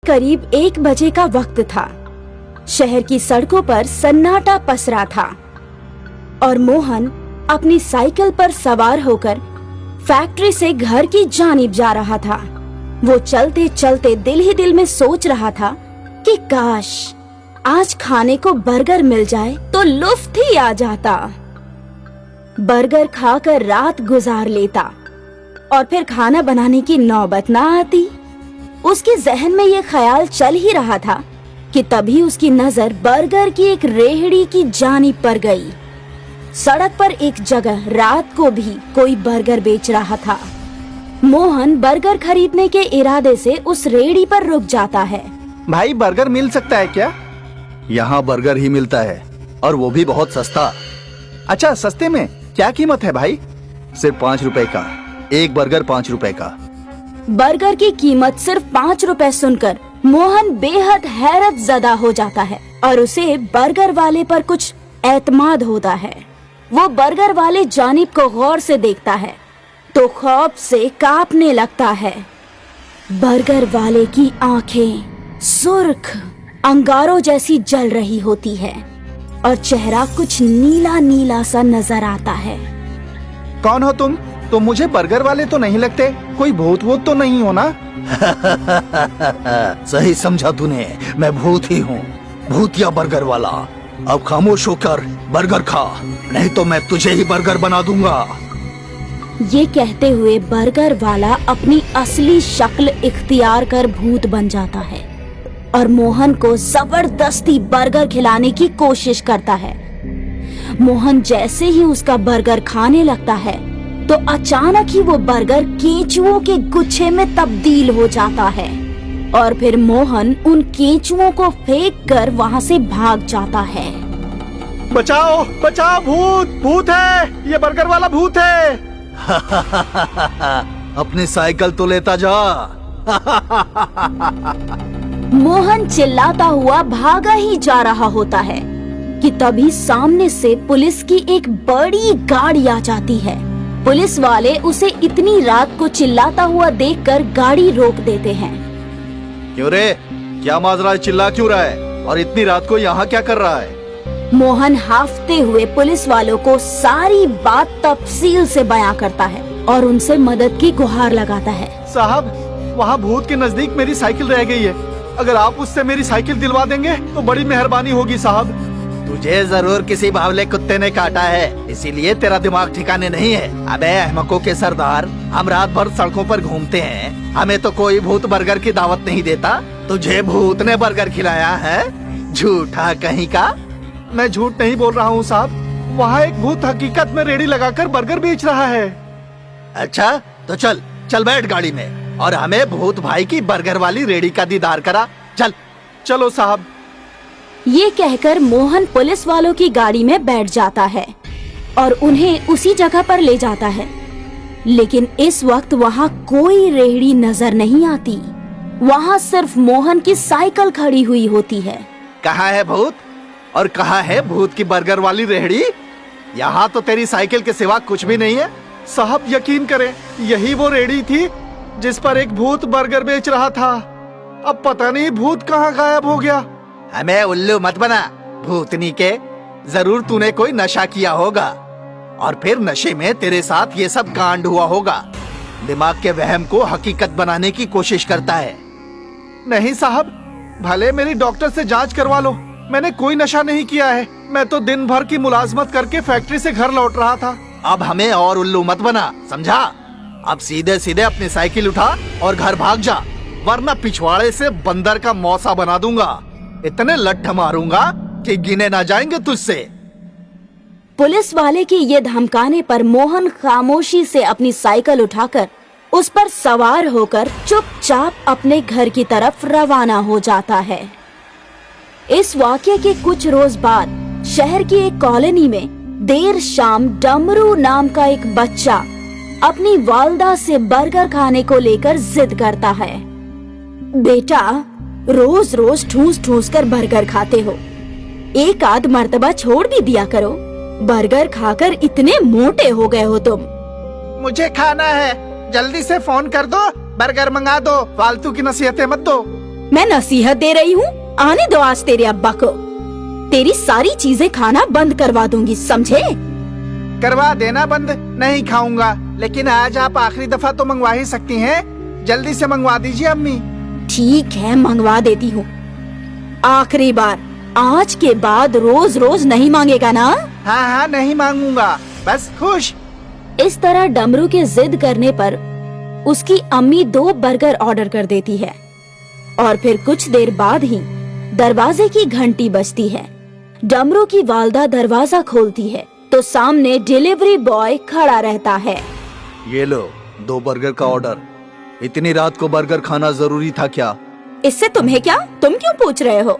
करीब 1 बजे का वक्त था। शहर की सड़कों पर सन्नाटा पसरा था और मोहन अपनी साइकिल पर सवार होकर फैक्ट्री से घर की जानिब जा रहा था। वो चलते चलते दिल ही दिल में सोच रहा था कि काश आज खाने को बर्गर मिल जाए तो लुत्फ ही आ जाता। बर्गर खाकर रात गुजार लेता और फिर खाना बनाने की नौबत ना आती। उसके जहन में ये ख्याल चल ही रहा था कि तभी उसकी नजर बर्गर की एक रेहड़ी की जानिब पर गई। सड़क पर एक जगह रात को भी कोई बर्गर बेच रहा था। मोहन बर्गर खरीदने के इरादे से उस रेहड़ी पर रुक जाता है। भाई बर्गर मिल सकता है क्या? यहाँ बर्गर ही मिलता है और वो भी बहुत सस्ता। अच्छा, सस्ते में क्या कीमत है भाई? सिर्फ 5 रुपए का एक बर्गर, 5 रुपए का। बर्गर की कीमत सिर्फ 5 रुपए सुनकर मोहन बेहद हैरत ज़दा हो जाता है और उसे बर्गर वाले पर कुछ एतमाद होता है। वो बर्गर वाले जानिब को गौर से देखता है तो खौफ से कांपने लगता है। बर्गर वाले की आंखें सुर्ख अंगारों जैसी जल रही होती है और चेहरा कुछ नीला नीला सा नजर आता है। कौन हो तुम? तो मुझे बर्गर वाले तो नहीं लगते। कोई भूत वूत तो नहीं हो ना? सही समझा तूने, मैं भूत ही हूँ, भूतिया बर्गर वाला। अब खामोश होकर बर्गर खा, नहीं तो मैं तुझे ही बर्गर बना दूंगा। ये कहते हुए बर्गर वाला अपनी असली शक्ल इख्तियार कर भूत बन जाता है और मोहन को जबरदस्ती बर्गर खिलाने की कोशिश करता है। मोहन जैसे ही उसका बर्गर खाने लगता है तो अचानक ही वो बर्गर केंचुओं के गुच्छे में तब्दील हो जाता है और फिर मोहन उन केंचुओं को फेंक कर वहाँ से भाग जाता है। बचाओ बचाओ, भूत भूत है, ये बर्गर वाला भूत है। अपनी साइकिल तो लेता जा। मोहन चिल्लाता हुआ भागा ही जा रहा होता है कि तभी सामने से पुलिस की एक बड़ी गाड़ी आ जाती है। पुलिस वाले उसे इतनी रात को चिल्लाता हुआ देखकर गाड़ी रोक देते हैं। क्यों रे, क्या माजरा है? चिल्ला क्यों रहा है और इतनी रात को यहाँ क्या कर रहा है? मोहन हाफते हुए पुलिस वालों को सारी बात तफसील से बयां करता है और उनसे मदद की गुहार लगाता है। साहब, वहाँ भूत के नजदीक मेरी साइकिल रह गई है। अगर आप उससे मेरी साइकिल दिलवा देंगे तो बड़ी मेहरबानी होगी साहब। तुझे जरूर किसी बावले कुत्ते ने काटा है, इसीलिए तेरा दिमाग ठिकाने नहीं है। अबे अहमकों के सरदार, हम रात भर सड़कों पर घूमते हैं, हमें तो कोई भूत बर्गर की दावत नहीं देता। तुझे भूत ने बर्गर खिलाया है? झूठा कहीं का। मैं झूठ नहीं बोल रहा हूँ साहब, वहाँ एक भूत हकीकत में रेडी लगाकर बर्गर बेच रहा है। अच्छा तो चल चल बैठ गाड़ी में और हमें भूत भाई की बर्गर वाली रेडी का दीदार करा। चल। चलो साहब। ये कहकर मोहन पुलिस वालों की गाड़ी में बैठ जाता है और उन्हें उसी जगह पर ले जाता है। लेकिन इस वक्त वहाँ कोई रेहड़ी नजर नहीं आती। वहाँ सिर्फ मोहन की साइकिल खड़ी हुई होती है। कहाँ है भूत और कहाँ है भूत की बर्गर वाली रेहड़ी? यहाँ तो तेरी साइकिल के सिवा कुछ भी नहीं है। साहब यकीन करें, यही वो रेहड़ी थी जिस पर एक भूत बर्गर बेच रहा था। अब पता नहीं भूत कहाँ गायब हो गया। हमें उल्लू मत बना भूतनी के। जरूर तूने कोई नशा किया होगा और फिर नशे में तेरे साथ ये सब कांड हुआ होगा। दिमाग के वहम को हकीकत बनाने की कोशिश करता है। नहीं साहब, भले मेरी डॉक्टर से जांच करवा लो, मैंने कोई नशा नहीं किया है। मैं तो दिन भर की मुलाजमत करके फैक्ट्री से घर लौट रहा था। अब हमें और उल्लू मत बना, समझा? अब सीधे सीधे अपनी साइकिल उठा और घर भाग जा, वरना पिछवाड़े से बंदर का मौसा बना दूंगा। इतने लट्ठ मारूंगा कि गिने ना जाएंगे तुझसे। पुलिस वाले के ये धमकाने पर मोहन खामोशी से अपनी साइकिल उठाकर उस पर सवार होकर चुपचाप अपने घर की तरफ रवाना हो जाता है। इस वाकये के कुछ रोज बाद शहर की एक कॉलोनी में देर शाम डमरू नाम का एक बच्चा अपनी वालदा से बर्गर खाने को लेकर जिद करता है। बेटा, रोज रोज ठूस ठूस कर बर्गर खाते हो, एक आध मर्तबा छोड़ भी दिया करो। बर्गर खाकर इतने मोटे हो गए हो तुम। मुझे खाना है, जल्दी से फोन कर दो, बर्गर मंगा दो, फालतू की नसीहतें मत दो। मैं नसीहत दे रही हूँ, आने दो आज तेरे अब्बा को। तेरी सारी चीजें खाना बंद करवा दूंगी, समझे? करवा देना बंद, नहीं खाऊंगा। लेकिन आज आप आखिरी दफा तो मंगवा ही सकती हैं। जल्दी से मंगवा दीजिए अम्मी। ठीक है, मंगवा देती हूँ। आखिरी बार, आज के बाद रोज रोज नहीं मांगेगा ना? हाँ हाँ, नहीं मांगूंगा, बस खुश। इस तरह डमरू के जिद करने पर उसकी अम्मी 2 बर्गर ऑर्डर कर देती है और फिर कुछ देर बाद ही दरवाजे की घंटी बजती है। डमरू की वालदा दरवाजा खोलती है तो सामने डिलीवरी बॉय खड़ा रहता है। ये लो 2 बर्गर का ऑर्डर। इतनी रात को बर्गर खाना जरूरी था क्या? इससे तुम्हें क्या? तुम क्यों पूछ रहे हो?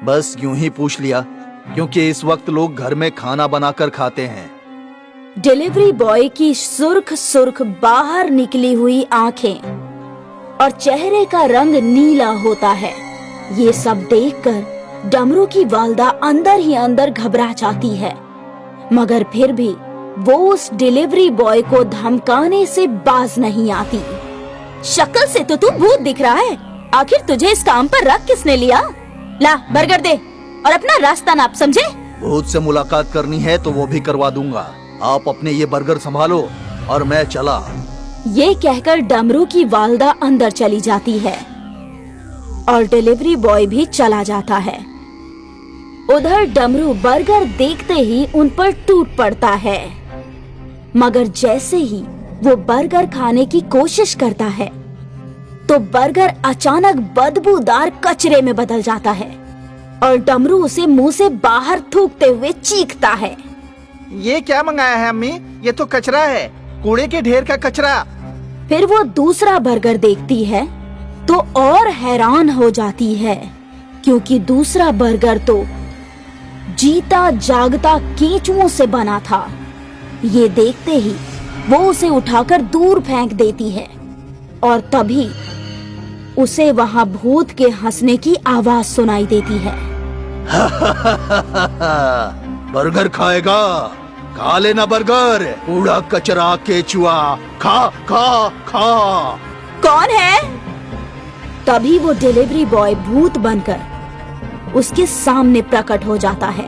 बस यूं ही पूछ लिया, क्योंकि इस वक्त लोग घर में खाना बनाकर खाते हैं। डिलीवरी बॉय की सुर्ख सुर्ख बाहर निकली हुई आंखें और चेहरे का रंग नीला होता है। ये सब देखकर डमरू की वालदा अंदर ही अंदर घबरा जाती है, मगर फिर भी वो उस डिलीवरी बॉय को धमकाने से बाज नहीं आती। शक्ल से तो तू भूत दिख रहा है, आखिर तुझे इस काम पर रख किसने लिया? ला बर्गर दे और अपना रास्ता नाप, समझे? भूत से मुलाकात करनी है तो वो भी करवा दूंगा। आप अपने ये बर्गर संभालो और मैं चला। ये कहकर डमरू की वालदा अंदर चली जाती है और डिलीवरी बॉय भी चला जाता है। उधर डमरू बर्गर देखते ही उन पर टूट पड़ता है, मगर जैसे ही वो बर्गर खाने की कोशिश करता है तो बर्गर अचानक बदबूदार कचरे में बदल जाता है और डमरू उसे मुंह से बाहर थूकते हुए चीखता है। ये क्या मंगाया है अम्मी? ये तो कचरा है, कूड़े के ढेर का कचरा। फिर वो दूसरा बर्गर देखती है तो और हैरान हो जाती है, क्योंकि दूसरा बर्गर तो जीता जागता केंचुओं से बना था। ये देखते ही वो उसे उठाकर दूर फेंक देती है और तभी उसे वहां भूत के हंसने की आवाज सुनाई देती है। बर्गर खाएगा? खा लेना बर्गर, कूड़ा कचरा केचुआ, खा खा खा। कौन है? तभी वो डिलीवरी बॉय भूत बनकर उसके सामने प्रकट हो जाता है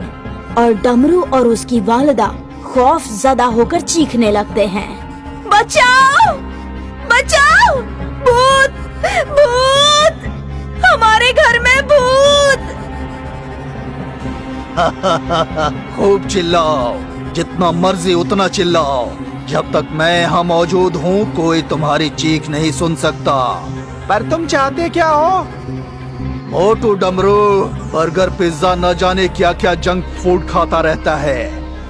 और डमरू और उसकी वालिदा खौफ ज़दा होकर चीखने लगते हैं। बचाओ! बचाओ! भूत! भूत! हमारे घर में भूत! खूब चिल्लाओ, जितना मर्जी उतना चिल्लाओ। जब तक मैं यहाँ मौजूद हूँ कोई तुम्हारी चीख नहीं सुन सकता। पर तुम चाहते क्या हो? मोटू डमरू बर्गर पिज्जा न जाने क्या क्या जंक फूड खाता रहता है,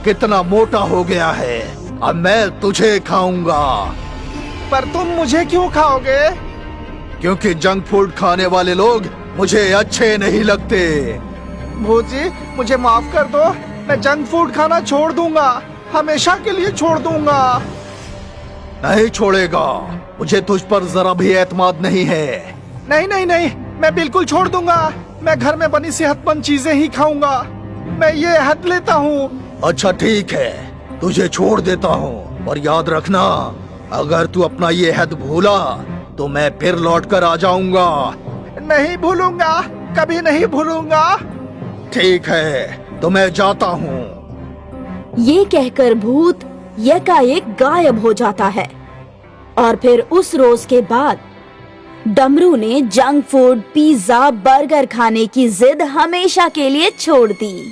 कितना मोटा हो गया है। अब मैं तुझे खाऊंगा। पर तुम मुझे क्यों खाओगे? क्योंकि जंक फूड खाने वाले लोग मुझे अच्छे नहीं लगते। भूत जी, मुझे माफ कर दो, मैं जंक फूड खाना छोड़ दूंगा, हमेशा के लिए छोड़ दूंगा। नहीं छोड़ेगा, मुझे तुझ पर जरा भी एतमाद नहीं है। नहीं नहीं नहीं, मैं बिल्कुल छोड़ दूंगा। मैं घर में बनी सेहतमंद चीजें ही खाऊंगा, मैं ये हद लेता हूँ। अच्छा ठीक है, तुझे छोड़ देता हूँ, और याद रखना अगर तू अपना ये हद भूला तो मैं फिर लौट कर आ जाऊंगा। नहीं भूलूंगा, कभी नहीं भूलूंगा। ठीक है, तो मैं जाता हूँ। ये कहकर भूत यकाएक गायब हो जाता है और फिर उस रोज के बाद डमरू ने जंक फूड, पिज्जा, बर्गर खाने की जिद हमेशा के लिए छोड़ दी।